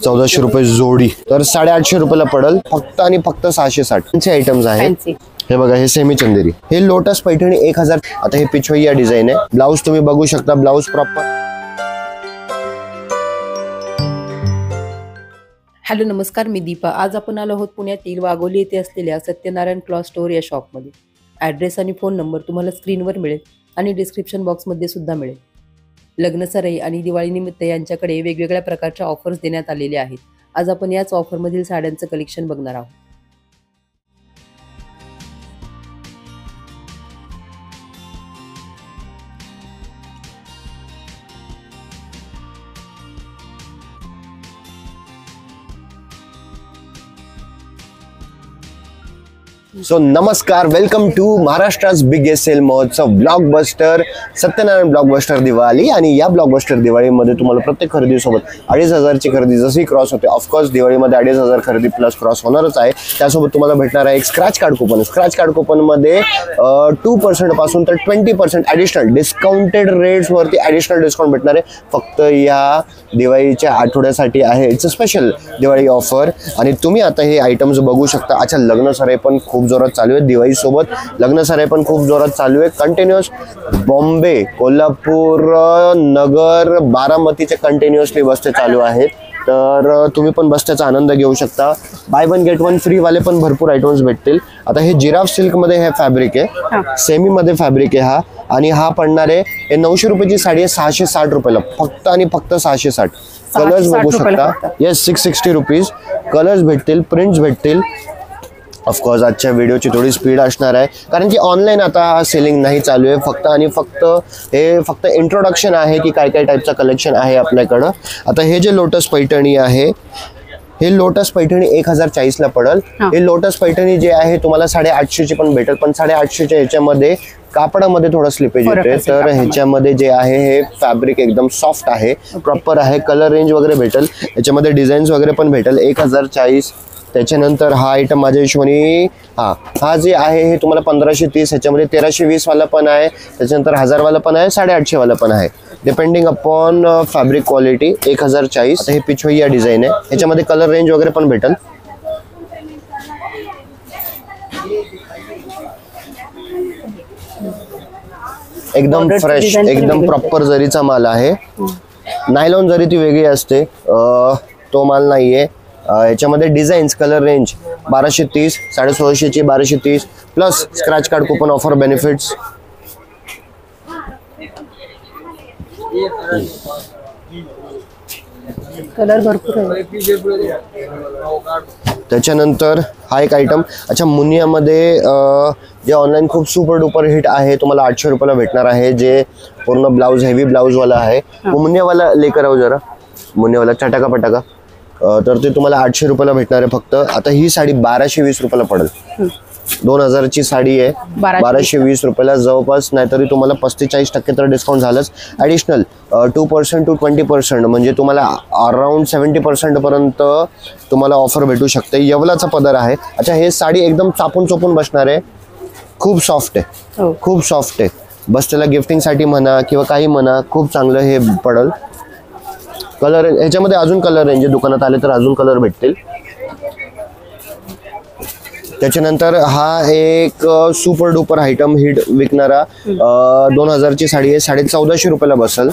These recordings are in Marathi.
1400 रुपये जोडी, तर 850 रुपयाला पडेल फक्त आणि फक्त 660 चे आयटम्स आहेत। हे बघा, हे सेमी चंदेरी, हे लोटस पैठणी 1000। आता हे पिछवैया डिझाइन आहे। ब्लाउज तुम्ही बघू शकता, ब्लाउज प्रॉपर। हॅलो नमस्कार, मी दीपा। आज आपण आलो आहोत पुण्यातील वाघोली येथे असलेल्या सत्यनारायण क्लॉथ स्टोअर या शॉपमध्ये। ॲड्रेस आणि फोन नंबर तुम्हाला स्क्रीनवर मिळेल आणि डिस्क्रिप्शन बॉक्समध्ये सुद्धा मिळेल। लग्न सराई आणि दिवाळीनिमित्त यांच्याकडे वेगवेगळ्या प्रकारच्या ऑफर्स देण्यात आलेल्या आहेत। आज आपण याच ऑफरमधील साड्यांचं कलेक्शन बघणार आहोत। सो नमस्कार, वेलकम टू महाराष्ट्रा's बिगेस्ट सेल महोत्सव ब्लॉकबस्टर सत्यनारायण ब्लॉकबस्टर दिवाळी। आणि या ब्लॉकबस्टर दिवाळीमध्ये तुम्हाला प्रत्येक खरेदीसोबत 2500 ची खरेदी जशी क्रॉस होते, ऑफकोर्स दिवाळीमध्ये 2500 खरेदी प्लस क्रॉस होणारच आहे। त्यासोबत तुम्हाला भेटणार आहे एक scratch card coupon. Scratch card कुपनमध्ये 2% पासून तर 20% ॲडिशनल डिस्काउंटेड रेट्सवरती ॲडिशनल डिस्काउंट भेटणार आहे। फक्त या दिवाळीच्या आठवड्यासाठी आहे, it's a special Diwali offer. आणि तुम्ही आता हे आयटम्स बघू शकता। अच्छा, लग्न सराई पण खूप जोरात चालू आहे, दिवाळी सोबत लग्न सराई पण खूप जोरात चालू आहे। कंटिन्युअस बॉम्बे, कोल्हापूर, नगर, बारामतीचे कंटिन्युअसली बसते चालू आहेत, तर तुम्ही पण बसत्याचा आनंद घेऊ शकता। By one get one free वाले पण भरपूर आयटम्स भेटतील। आता हे जिराफ सिल्क मध्ये हे फॅब्रिक आहे, सेमी मध्ये फॅब्रिक आहे हा, आणि हा पडणार आहे हे 900 रुपयाची साडी आहे 660 रुपयाला फक्त आणि फक्त 660। कलर्स बघू शकता, येस 660 रुपीज कलर्स भेटतील, प्रिंट्स भेटतील। ऑफकोर्स आजच्या व्हिडिओची थोडी स्पीड असणार आहे, कारण की ऑनलाईन आता सेलिंग नाही चालू आहे। फक्त आणि फक्त हे फक्त इंट्रोडक्शन आहे की काय काय टाईपचं कलेक्शन आहे आपल्याकडं। आता हे जे लोटस पैठणी आहे, हे लोटस पैठणी 1040 ला पडेल। हे लोटस पैठणी जे आहे तुम्हाला 850 ची पण भेटेल, पण 850 च्या ह्याच्यामध्ये कापडामध्ये थोडं स्लिपेज येते। तर ह्याच्यामध्ये जे आहे हे फॅब्रिक एकदम सॉफ्ट आहे, प्रॉपर आहे। कलर रेंज वगैरे भेटेल, याच्यामध्ये डिझाईन्स वगैरे पण भेटेल। 1040। त्याच्यानंतर हा आयटम माझ्या हिशोबाने हा जे आहे हे तुम्हाला 1530, ह्याच्यामध्ये 1320 वाला पण आहे, त्याच्यानंतर 1000 वाला पण आहे, 850 वाला पण आहे, डिपेंडिंग अपॉन फॅब्रिक क्वालिटी। 1040। हे पिछवैया डिझाइन आहे, ह्याच्यामध्ये कलर रेंज वगैरे पण भेटेल। एकदम फ्रेश, एकदम प्रॉपर जरीचा माल आहे। नायलॉन जरी ती वेगळी असते, तो माल नाहीये। याच्यामध्ये डिझाईन्स, कलर रेंज 1230, 1650 ची 1230 plus scratch card coupon offer benefits. Colour भरपूर आहे। त्याच्यानंतर हा एक आयटम, अच्छा मुनियामध्ये जे ऑनलाईन खूप सुपर डुपर हिट आहे, तुम्हाला 800 रुपयाला भेटणार आहे, जे पूर्ण ब्लाउज हेवी ब्लाउज वाला आहे। मुनियावाला लेकर आओ जरा, मुनियावाला चटाका पटाका, तर ते तुम्हाला 800 रुपयाला भेटणार आहे फक्त। आता ही साडी 1220 रुपयाला पडेल, 2000 ची साडी आहे, 1220 रुपयाला जवळपास, नाहीतरी तुम्हाला 45% तर डिस्काउंट झालंच। ॲडिशनल 2% to 20% म्हणजे तुम्हाला अराउंड 70% पर्यंत तुम्हाला ऑफर भेटू शकते। येवलाचा पदर आहे। अच्छा, हे साडी एकदम चापून चोपून बसणार आहे, खूप सॉफ्ट आहे, खूप सॉफ्ट आहे। बस त्याला गिफ्टिंगसाठी म्हणा किंवा काही म्हणा, खूप चांगलं हे पडेल। कलर ह्याच्यामध्ये अजून कलर रेंज दुकानात आले तर अजून कलर भेटतील। त्याच्यानंतर हा एक सुपर डुपर आयटम हिट विकणारा 2000 ची साडी आहे, 1450 रुपयाला बसेल।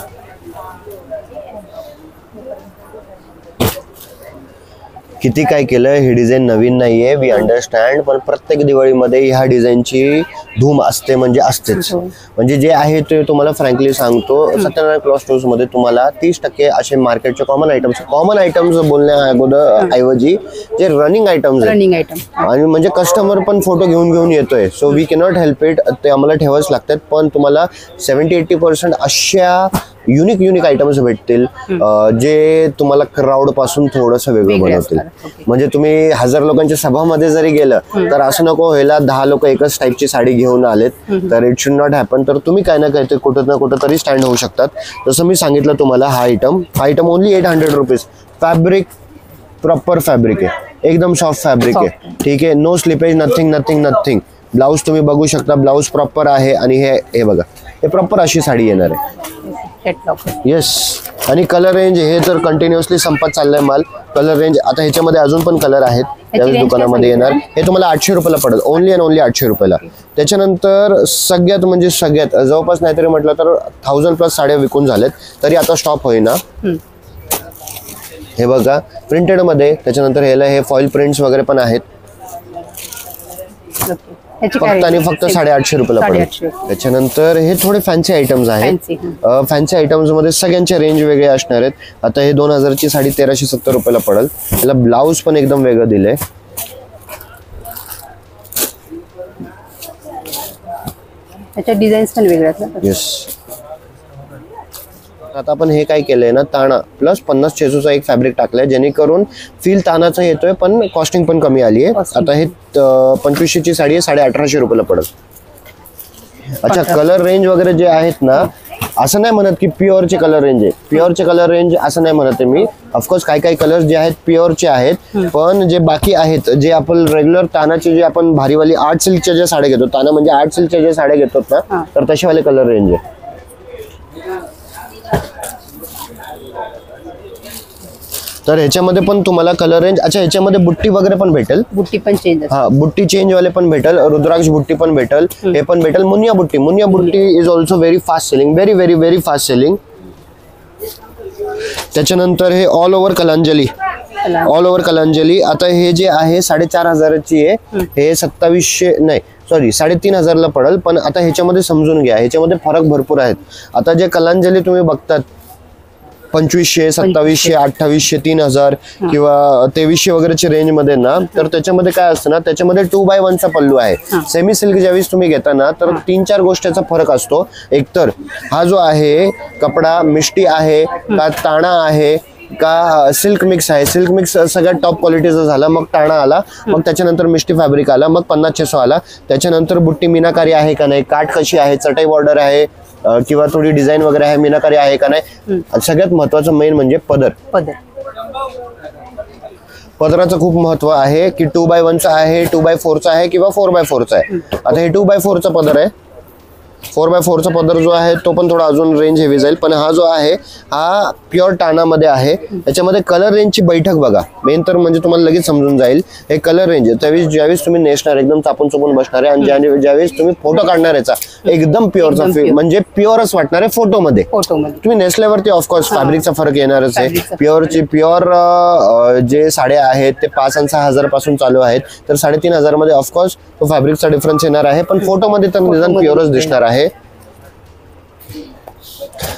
किती काय केलं, ही डिझाईन नवीन नाहीये, वी अंडरस्टँड, पण प्रत्येक दिवाळीमध्ये ह्या डिझाईनची धूम असते, म्हणजे असतेच। म्हणजे जे आहे ते तुम्हाला फ्रँकली सांगतो, सत्यनारायण क्लॉथ स्टोर्स मध्ये तुम्हाला 30% असे मार्केटचे कॉमन आयटम्स बोलण्या अगोदर ऐवजी जे रनिंग आयटम्स आणि म्हणजे कस्टमर पण फोटो घेऊन येतोय, so we cannot help it, ते आम्हाला ठेवाच लागतात। पण तुम्हाला 70-80% अशा युनिक आयटम्स भेटतील जे तुम्हाला क्राऊड पासून थोडंसं वेगळं बनवतील। म्हणजे तुम्ही 1000 लोकांच्या सभामध्ये जरी गेलं तर असं नको व्हायला 10 लोक एकच टाईपची साडी घेऊन आलेत, तर इट शुड नॉट हॅपन। तर तुम्ही काय ना काय ते कुठं ना कुठं तरी स्टँड होऊ शकतात। जसं मी सांगितलं तुम्हाला, हा item only 800 rupees. Fabric proper fabric आहे, एकदम सॉफ्ट फॅब्रिक आहे, ठीक आहे, नो स्लिपेज, नथिंग। ब्लाउज तुम्ही बघू शकता, ब्लाउज प्रॉपर आहे। आणि हे बघा, हे प्रॉपर अशी साडी येणार आहे। कॅटलॉग. येस. आणि कलर रेंज हे तर कंटिन्युअसली संपत चाललंय माल. कलर रेंज आता ह्याच्यामध्ये अजून पण कलर आहेत त्यावेळेस दुकानामध्ये येणार. हे तुम्हाला 800 रुपयाला पडेल, ओनली अँड ओनली 800 रुपयाला. त्याच्यानंतर सगळ्यात म्हणजे सगळ्यात जवळपास नाहीतरी म्हटलं तर 1000+ साड्या विकून झाल्यात, तरी आता स्टॉप होईना. हे बघा प्रिंटेड मध्ये. त्याच्यानंतर ह्याला हे फॉईल प्रिंट्स वगैरे पण आहेत. फक्त आणि फक्त 850 रुपयाला पडेल. त्याच्यानंतर हे थोडे फॅन्सी आयटम्स आहेत. फॅन्सी आयटम्स मध्ये सगळ्यांच्या रेंज वेगळे असणार आहेत. आता हे 2000 ची साडी 1370 रुपयाला पडेल. त्याला ब्लाऊज पण एकदम वेगळं दिलंय. त्याच्या डिझाईन्स पण वेगळ्या आहेत. येस. आता आपण हे काय केलंय ना, ताना प्लस 50 चेसूचा एक फॅब्रिक टाकलाय, जेणेकरून फील तानाचा येतोय पण कॉस्टिंग पण कमी आली आहे. आता हे 2500 ची साडी आहे, 1850 रुपयाला पडेल. अच्छा, कलर रेंज वगैरे जे आहेत ना, असं नाही म्हणत की प्युअरचे कलर रेंज आहे. प्युअरचे कलर रेंज असं नाही म्हणत आहे मी. ऑफकोर्स काही काही कलर्स जे आहेत प्युअरचे आहेत, पण जे बाकी आहेत जे आपण रेग्युलर तानाचे जे आपण भारीवाली आर्ट सिल्कच्या ज्या साड्या घेतो, ताना म्हणजे आर्ट सिल्कच्या ज्या साड्या घेतो ना, तर तशावाले कलर रेंज आहे. तर ह्याच्यामध्ये पण तुम्हाला कलर रेंज. अच्छा, ह्याच्यामध्ये बुट्टी वगैरे पण भेटेल. बुट्टी पण चेंज. हा, बुट्टी चेंज वाले पण भेटेल. रुद्राक्ष बुट्टी पण भेटेल. हे पण भेटेल. मुनिया बुट्टी. मुनिया बुट्टी is also very fast selling, very very very fast selling. त्याच्यानंतर हे all over Kalanjali. All over Kalanjali आता हे जे आहे 4500 ची आहे. हे 2700 नाही सॉरी 3500 ला पडेल. पण आता ह्याच्यामध्ये समजून घ्या, ह्याच्यामध्ये फरक भरपूर आहेत. आता जे कलांजली तुम्ही बघतात 2500, 2700, 2800, 3000 किंवा 2300 वगैरेच्या रेंज मध्ये ना, तर त्याच्यामध्ये काय असतं ना, त्याच्यामध्ये 2x1 चा पल्लू आहे. सेमी सिल्क ज्यावेळेस तुम्ही घेता ना, तर 3-4 गोष्टीचा फरक असतो. एकतर हा जो आहे कपडा मिष्टी आहे का ताणा आहे का सिल्क मिक्स आहे. सिल्क मिक्स सगळ्यात टॉप क्वालिटीचा झाला, मग ताणा आला, मग त्याच्यानंतर मिष्टी फॅब्रिक आला, मग 50-600 आला. त्याच्यानंतर बुट्टी मीनाकारी आहे का नाही, काठ कशी आहे, चटई बॉर्डर आहे किंवा थोडी डिझाईन वगैरे आहे, मीनाकारी आहे का नाही. सगळ्यात महत्वाचं मेन म्हणजे पदर. पदराचं खूप महत्व आहे की 2x1 चा आहे, 2x4 चा आहे किंवा 4x4 चा आहे. आता हे 2x4 चा पदर आहे. 4x4 चा पदर जो आहे तो पण थोडा अजून रेंज हेवी जाईल. पण हा जो आहे हा प्युअर टाणामध्ये आहे. त्याच्यामध्ये कलर रेंजची बैठक बघा. मेन तर म्हणजे तुम्हाला लगेच समजून जाईल हे कलर रेंज. त्यावेळेस ज्यावेळेस तुम्ही नेसणार एकदम चापून चुपून बसणार आहे, आणि ज्यावेळेस तुम्ही फोटो काढणार याचा एकदम प्युअरचा म्हणजे प्युअरच वाटणार आहे फोटोमध्ये. तुम्ही नेसल्यावरती ऑफकोर्स फॅब्रिकचा फरक येणारच आहे. प्युअर जे साड्या आहेत ते 5 आणि 6000 पासून चालू आहेत, तर 3500 मध्ये ऑफकोर्स तो फॅब्रिकचा डिफरन्स येणार आहे. पण फोटोमध्ये तर निदान प्युअरच दिसणार आहे.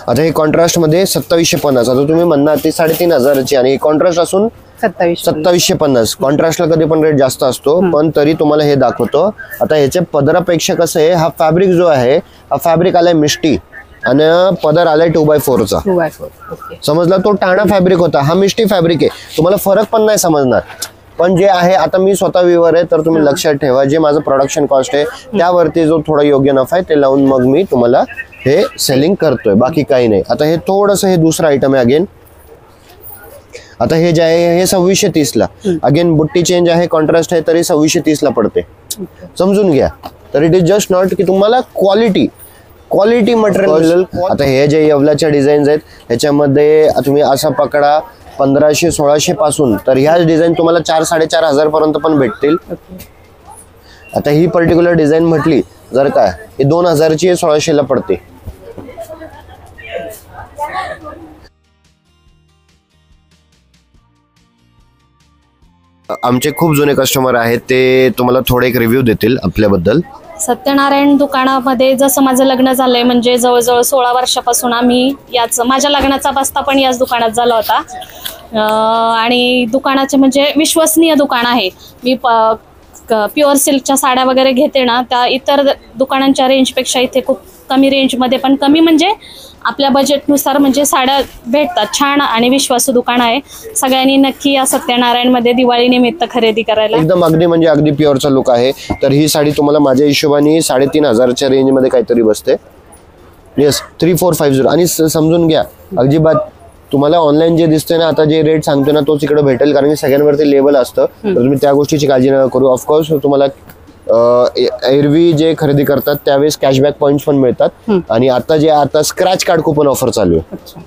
आता हे कॉन्ट्रास्ट मध्ये 2750. आता तुम्ही म्हणणार ती 3500 ची आणि कॉन्ट्रास्ट असून 2750. कॉन्ट्रास्टला कधी पण रेट जास्त असतो, पण तरी तुम्हाला हे दाखवतो. आता ह्याच्या पदरापेक्षा कसं आहे, हा फॅब्रिक जो आहे हा फॅब्रिक आलाय मिष्टी आणि पदर आलाय 2x4 चा. समजला, तो टाणा फॅब्रिक होता, हा मिष्टी फॅब्रिक आहे. तुम्हाला फरक पण नाही समजणार. पण जे आहे, आता मी स्वतः व्ह्यूवर आहे तर तुम्ही लक्षात ठेवा, जे माझं प्रोडक्शन कॉस्ट आहे त्यावरती जो थोडा योग्य नफा आहे ते लावून मग मी तुम्हाला हे सेलिंग करतोय, बाकी काही नाही. आता हे थोडंसं हे दुसरं आयटम आहे अगेन. आता हे जे आहे हे 2630 ला. अगेन बुट्टी चेंज आहे, कॉन्ट्रास्ट आहे, तरी 2630 ला पडते. समजून घ्या. तर इट इज जस्ट नॉट की तुम्हाला क्वालिटी मटेरियल. आता हे जे येवलाच्या डिझाईन्स आहेत ह्याच्यामध्ये तुम्ही असा पकडा 1500-1600 पासून, तर ह्याच डिझाईन तुम्हाला 4-4.5 पर्यंत पण भेटतील. आता ही पर्टिक्युलर डिझाईन म्हटली जर का हे 2000 ची 1600 ला पडते. आमचे खूप जुने कस्टमर आहेत, ते तुम्हाला थोडे एक रिव्ह्यू देतील आपल्याबद्दल. सत्यनारायण दुकानामध्ये जसं माझं लग्न झालंय, म्हणजे जवळजवळ 16 वर्षापासून आम्ही याच, माझ्या लग्नाचा बस्ता पण याच दुकानात झाला होता. आणि दुकानाचे म्हणजे विश्वसनीय दुकान आहे. मी प्युअर सिल्कच्या साड्या वगैरे घेते ना, त्या इतर दुकानांच्या रेंजपेक्षा इथे खूप कमी रेंजमध्ये, पण कमी म्हणजे आपल्या बजेटनुसार म्हणजे साड्या भेटतात. छान आणि विश्वासू दुकान आहे. सगळ्यांनी नक्की या सत्यनारायणमध्ये दिवाळी निमित्त खरेदी करायला. एकदम अगदी म्हणजे अगदी प्युअरचा लुक आहे. तर ही साडी तुम्हाला माझ्या हिशोबाने 3500च्या रेंजमध्ये काहीतरी बसते. येस, 3450. आणि समजून घ्या, अजिबात तुम्हाला ऑनलाईन जे दिसतंय ना, आता जे रेट सांगतो ना तोच इकडे भेटेल, कारण की सगळ्यांवरती लेबल असतं. तर तुम्ही त्या गोष्टीची काळजी नका करू. ऑफकोर्स तुम्हाला एरवी जे खरेदी करतात त्यावेळेस कॅशबॅक पॉइंट्स पण मिळतात आणि आता स्क्रॅच कार्ड कुपन ऑफर चालू आहे. अच्छा.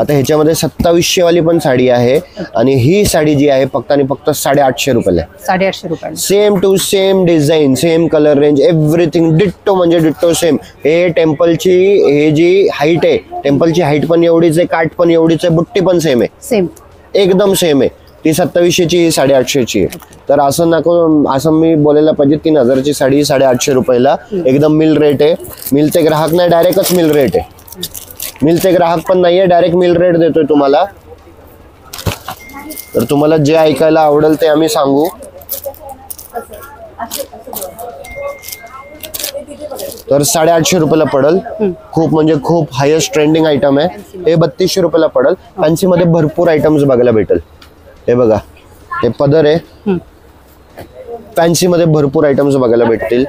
आता ह्याच्यामध्ये 2700 वाली पण साडी आहे आणि ही साडी जी आहे फक्त आणि फक्त 850 रुपयाला आहे. 850 रुपयाला. Same to same design, same colour range, everything ditto म्हणजे डिट्टो सेम. हे टेम्पलची हे जी हाईट आहे, टेम्पलची हाईट पण एवढीच आहे, काठ पण एवढीच आहे, बुट्टी पण सेम आहे, सेम एकदम सेम आहे. ती 2700ची, ही 850ची आहे. तर असं नको, असं मी बोलायला पाहिजे 3000ची साडी 850 रुपयाला एकदम मिल रेट आहे. मिलचे ग्राहक नाही, डायरेक्टच मिल रेट आहे. मिलचे ग्राहक पण नाहीये, डायरेक्ट मिल रेट देतोय तुम्हाला. तर तुम्हाला जे ऐकायला आवडेल ते आम्ही सांगू. तर 850 रुपयाला पडल. खूप म्हणजे खूप हायेस्ट ट्रेंडिंग आयटम आहे. हे 3200 रुपयाला पडल. फॅन्सी मध्ये भरपूर आयटम्स बघायला भेटेल. हे बघा, हे पदर आहे. फॅन्सी मध्ये भरपूर आयटम्स बघायला भेटतील.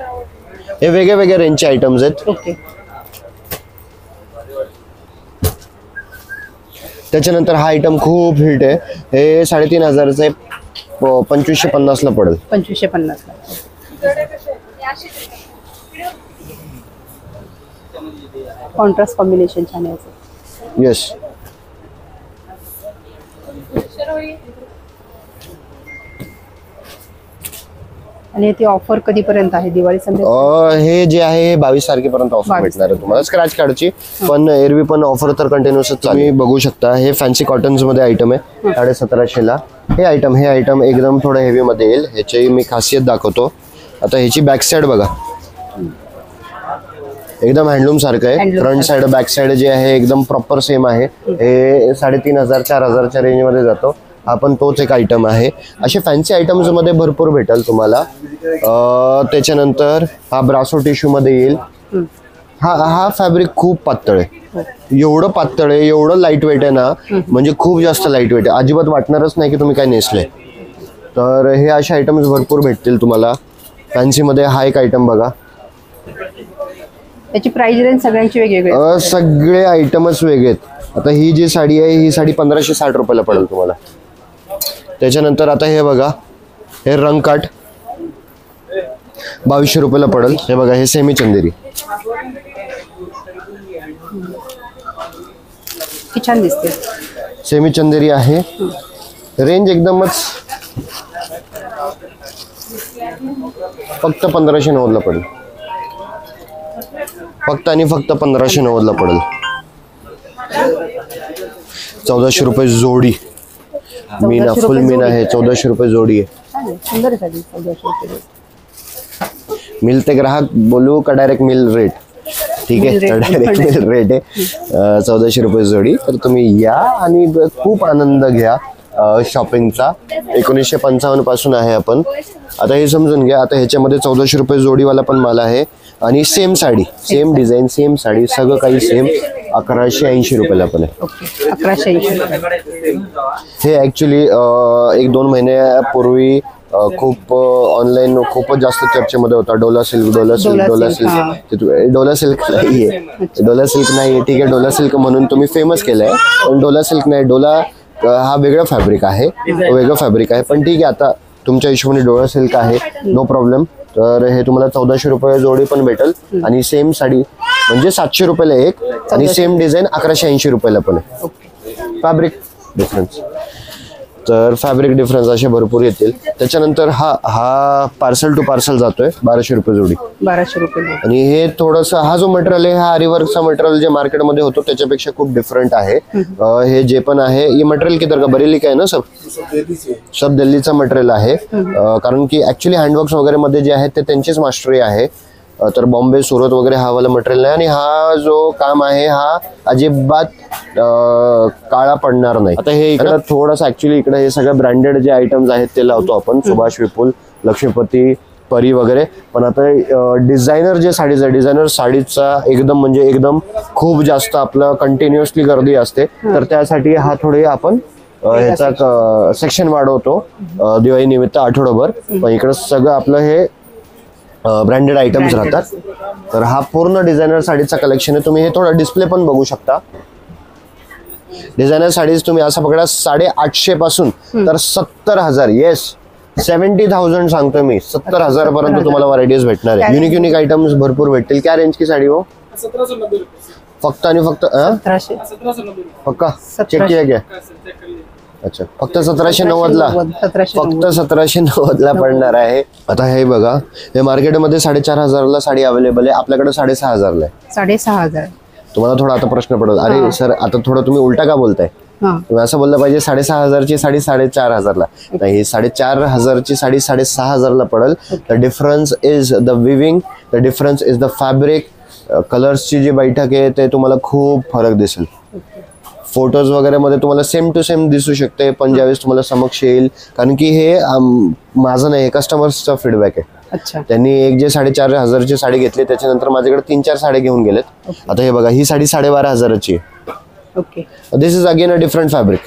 हे वेगळे वेगळे रेंजचे आयटम्स आहेत. ओके. त्याच्यानंतर हा आयटम खूप हिट आहे. हे 3500चं आहे, 2550 ला पडेल. 2550 ला. कॉन्ट्रास्ट कॉम्बिनेशन छान आहे. येस. आणि ती ऑफर कधीपर्यंत आहे? दिवाळी हे जे आहे हे 22 तारखेपर्यंत ऑफर भेटणार आहे तुम्हाला स्क्रॅच कार्डची. पण एरवी पण ऑफर तर कंटिन्युअस तुम्ही बघू शकता. हे फॅन्सी कॉटन्स मध्ये आयटम आहे 1750 ला. हे आयटम एकदम थोडं हेवी मध्ये येईल. ह्याची मी खासियत दाखवतो. आता ह्याची बॅक साइड बघा, एकदम हँडलूम सारखं आहे. फ्रंट साइड बॅक साइड जे आहे एकदम प्रॉपर सेम आहे. हे 3500-4000च्या रेंज मध्ये जातो. हा पण तोच एक आयटम आहे. असे फॅन्सी आयटम्स मध्ये भरपूर भेटेल तुम्हाला. त्याच्यानंतर हा ब्रासो टिश्यू मध्ये येईल. हा फॅब्रिक खूप पातळ आहे. एवढं पातळ आहे, एवढं लाईट वेट आहे ना, म्हणजे खूप जास्त लाईट वेट आहे. अजिबात वाटणारच नाही की तुम्ही काय नेसले. तर हे असे आयटम्स भरपूर भेटतील तुम्हाला फॅन्सी मध्ये. हा एक आयटम बघा, त्याची प्राइस रेंज सगळ्यांची वेगवेगळी. सगळे आयटमच वेगळे आहेत. आता ही जी साडी आहे ही साडी 1560 रुपयाला पडेल तुम्हाला. त्याच्यानंतर आता हे बघा, हे रंगकाठ 2200 रुपयाला पडेल. हे बघा, हे सेमी चंदेरी छान दिसते. सेमी चंदेरी आहे. रेंज एकदमच फक्त 1590 ला पडेल. फक्त आणि फक्त 1590 ला पडेल. 1400 रुपये जोडी. मीना, फुल मीना आहे. 1400 रुपये जोडी आहे. सुंदर साडी 1400 रुपये. मिलते ग्राहक बोलू का डायरेक्ट मिल रेट? ठीक आहे, तर डायरेक्ट मिल रेट आहे. 1400 रुपये जोडी. तर तुम्ही या आणि खूप आनंद घ्या शॉपिंगचा. 1955 पासून आहे आपण. आता हे समजून घ्या. आता ह्याच्यामध्ये 1400 रुपये जोडीवाला पण माल आहे आणि same sari, same design, same sari, सगळं काही सेम 1180 रुपयाला पण आहे. 1180. हे ऍक्च्युली 1-2 महिन्यापूर्वी खूप ऑनलाईन खूपच जास्त चर्चेमध्ये होता. डोला सिल्क नाहीये. डोला सिल्क नाहीये. ठीक आहे, डोला सिल्क म्हणून तुम्ही फेमस केलंय, पण डोला सिल्क नाही. डोला हा वेगळा फॅब्रिक आहे, पण ठीक आहे, आता तुमच्या हिशोबाने डोला सिल्क आहे, नो प्रॉब्लेम. तर हे तुम्हाला 1400 रुपये जोडी पण भेटेल आणि सेम साडी म्हणजे 700 रुपयाला एक आणि सेम डिझाईन 1180 रुपयाला पण आहे. Fabric difference. तर फॅब्रिक डिफरन्स असे भरपूर येतील. त्याच्यानंतर हा पार्सल टू पार्सल जातोय 1200 रुपये जोडी. 1200 रुपये. आणि हे थोडस, हा जो मटेरियल आहे हा आरीवर्कचा मटेरियल जे मार्केटमध्ये होतो त्याच्यापेक्षा खूप डिफरंट आहे. हे जे पण आहे हे मटेरियल किधर का बरेली का आहे ना, सब दिल्लीचा मटेरियल आहे. कारण की ऍक्च्युली हँडवर्क्स वगैरे मध्ये जे आहे ते त्यांचीच मास्टरी आहे. तर बॉम्बे, सुरत वगैरे हा वाला मटेरियल नाही. आणि हा जो काम आहे हा अजिबात काळा पडणार नाही. आता हे इकडे थोडंसं ऍक्च्युली इकडे हे सगळं ब्रँडेड जे आयटम्स आहेत ते लावतो आपण, सुभाष, विपुल, लक्ष्मीपती, परी वगैरे. पण आता डिझायनर साडीचा एकदम म्हणजे एकदम खूप जास्त आपलं कंटिन्युअसली गर्दी असते. तर त्यासाठी हा थोडे आपण ह्याचा सेक्शन वाढवतो दिवाळी निमित्त आठवडाभर. पण इकडे सगळं आपलं हे ब्रँडेड आयटम्स राहतात. तर हा पूर्ण डिझायनर साडीचा कलेक्शन आहे. तुम्ही हे थोडा डिस्प्ले पण बघू शकता. डिझायनर साडीज तुम्ही असं पकडा 850 पासून तर 70,000. येस 70,000 सांगतोय मी. 70,000 पर्यंत तुम्हाला व्हरायटीज भेटणार आहे. युनिक आयटम्स भरपूर भेटतील. क्या रेंज की साडी हो? 1790 फक्त आणि फक्त 1790 पक्का चेक किया क्या? अच्छा फक्त 1790 ला. फक्त 1790 ला पडणार आहे. आता हे बघा, हे मार्केटमध्ये 4,500 ला साडी अवेलेबल आहे, आपल्याकडे 6,500 ला आहे. 6,500. तुम्हाला थोडा आता प्रश्न पडत, अरे सर आता थोडं तुम्ही उलटा का बोलताय? तुम्ही असं बोललं पाहिजे 6,500 ची साडी 4,500 ला. नाही, 4,500 ची साडी 6,500 ला पडेल. The difference is the weaving, the difference is the fabric. कलर्सची जी बैठक आहे ते तुम्हाला खूप फरक दिसेल. फोटोज वगैरे मध्ये तुम्हाला सेम टू सेम दिसू शकते, पण ज्यावेळेस तुम्हाला समक्ष येईल, कारण की हे माझं नाही, कस्टमर्सचा फीडबॅक आहे. अच्छा. त्यांनी एक जे 4,500 ची साडी घेतली त्याच्यानंतर माझ्याकडे 3-4 साड्या घेऊन गेलेत. आता हे बघा, ही साडी 12,500 ची आहे. Okay. This is again a different fabric.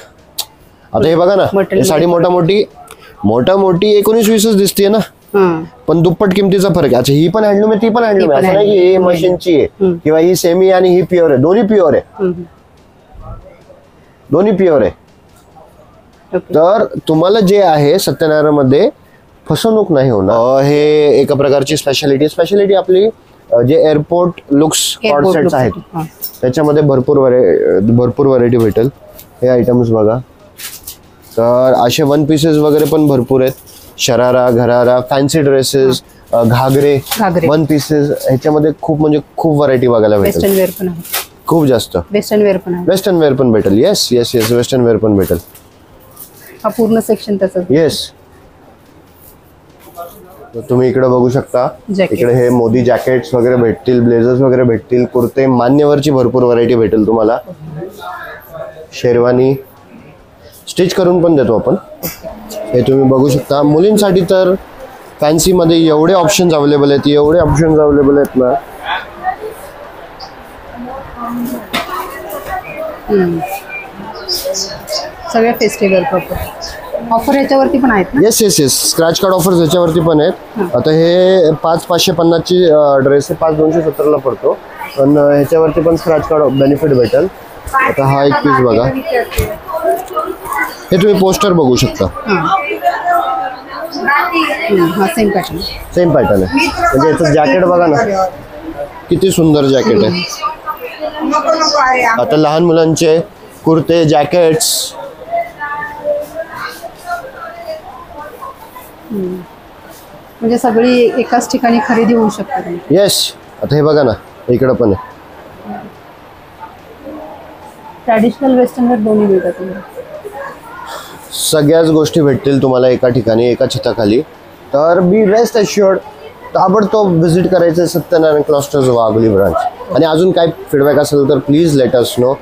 आता हे बघा ना, ही साडी मोठी 19-20 दिसते ना, पण दुप्पट किमतीचा फरक आहे. अच्छा, ही पण हँडलूम आहे, ती पण हँडलूम आहे. असं नाही की ही मशीनची आहे किंवा ही सेमी आणि ही प्युअर आहे. दोन्ही प्युअर आहे, दोन्ही प्युअर आहे. तर तुम्हाला जे आहे सत्यनारायण मध्ये फसवणूक नाही होणार. हे एका प्रकारची स्पेशालिटी आपली जे एअरपोर्ट लुक्स कॉर्ड सेट्स आहेत त्याच्यामध्ये भरपूर व्हरायटी भेटेल. हे आयटम्स बघा. तर असे 1 पीसेस वगैरे पण भरपूर आहेत. शरारा, घरारा, फॅन्सी ड्रेसेस, घागरे 1 पीसेस, ह्याच्यामध्ये खूप व्हरायटी बघायला भेटेल. वेस्टर्न वेअर पण आहे, खूप जास्त वेस्टर्न वेअर पण आहे. वेस्टर्न वेअर पण भेटेल. येस वेस्टर्न वेअर पण भेटेल. हा पूर्ण सेक्शन त्याचं. येस, तुम्ही इकडे बघू शकता. इकडे हे मोदी जॅकेट्स वगैरे भेटतील, ब्लेझर्स वगैरे भेटतील, कुर्ते, मान्यवरची भरपूर व्हरायटी भेटेल तुम्हाला. शेरवानी स्टिच करून पण देतो आपण. हे तुम्ही बघू शकता. मुलींसाठी तर फॅन्सी मध्ये एवढे ऑप्शन्स अवेलेबल आहेत ना. सगळ्या फेस्टिवल ऑफर याच्यावरती पण आहेत ना? येस स्क्रॅच कार्ड ऑफर्स याच्यावरती पण आहेत. आता हे 5,550 ची ड्रेस आहे, 5,270 ला पडतो, पण ह्याच्यावरती पण स्क्रॅच कार्ड बेनिफिट भेटेल. आता हा एक पीस बघा, हे तुम्ही पोस्टर बघू शकता. सेम पॅटर्न आहे. म्हणजे याचं जॅकेट बघा ना, किती सुंदर जॅकेट आहे. आता लहान मुलांचे कुर्ते, जॅकेट्स. म्हणजे सगळी एकाच ठिकाणी खरेदी होऊ शकते. येस, आता हे बघा ना, इकडं पण आहे. ट्रॅडिशनल वेस्टर्न वेअर दोन्ही मिळतात. सगळ्याच गोष्टी भेटतील तुम्हाला एका ठिकाणी, एका छताखाली. तर बी रेस्ट अश्युअर्ड, ताबडतोब व्हिजिट करायचं सत्यनारायण क्लॉस्टर्स वाघोली ब्रांच. आणि अजून काय फीडबॅक असेल तर प्लीज लेट अस नो.